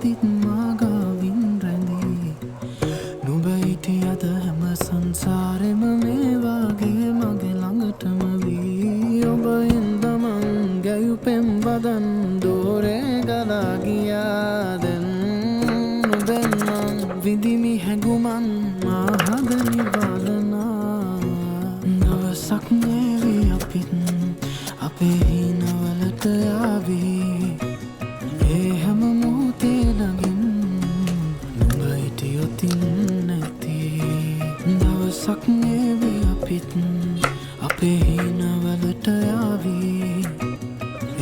සිත් මාගාවින් රැඳී නුඹ හිටියද හැම සංසාරෙම මේ වාගේ මගේ ළඟටම වී ඔබ ඉඳමන් ගැයු පෙම් බදන් දෝරේ ගලා ගියාදැන් නුඹෙන් මං විඳිමි හැඟුමන් මාහද නිවාලනා දවසක් නේවි අපිත් අපේ හිනවලට යාවී ඒ හැම මොහොතේ ළඟින් නුඹ හිටියොතින් නැති දවසක් නේවි අපිත් අපේ හිනවලට යාවී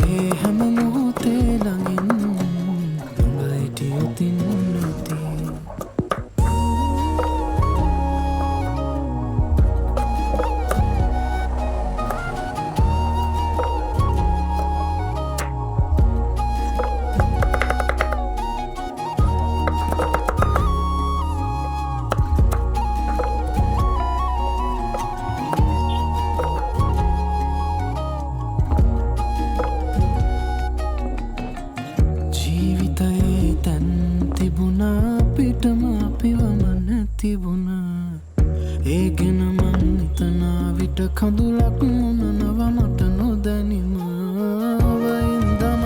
ඒ හැම මොහොතේ ළඟින් නුඹ හිටියොතින් නැති ජීවිතයේ තැන් තිබුණා අපිටම අපිවම නැතිබුණා ඒ ගැන මං හිතනා විට කඳුලක් මොනනව මට නොදැනිම ඔබ ඉඳමන්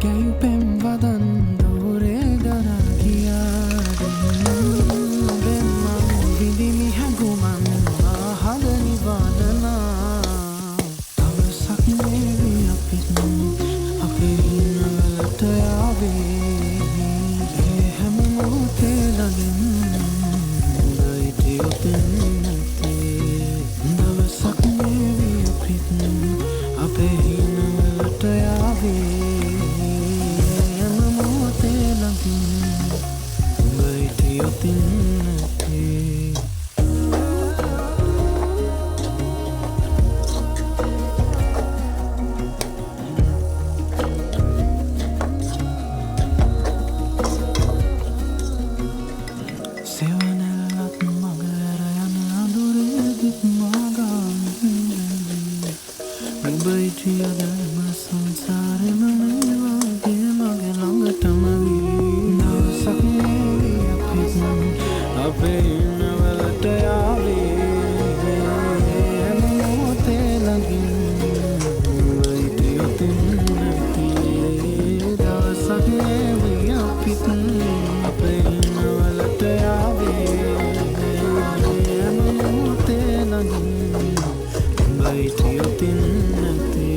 ගැයු පෙම් වදන් දෝරේ ගලා ගියාදැන් ඔබෙන් මං විඳිමි හැඟුමන් ආහද නිවාලනා දවසක් නේවි අපිත් අපේ හිනවලට යාවී ඒ හැම මොහොතේ ළඟින් නුඹ හිටියොතින් නැති දවසක් නේවි අපිත් අපේ හිනවලට යාවී හැම මොහොතේ ළඟින් නුඹ හිටියොතින් නැති සෙවනැල්ලත් මග ඇර යන අඳුරේ දිත් මාගාවින් රැඳී නුඹ හිටියද හැම සංසාරෙම මේ වාගේ මගේ ළඟටම වී දවසක් නේවි අපිත් අපේ හිනවලට යාවී හැම මොහොතේ ළඟින් නුඹ හිටියොතින් නැති දවසක් නේවි අපිත් අපේ හිනවලට යාවී හැම මොහොතේ ළඟින් නුඹ හිටියොතින් නැති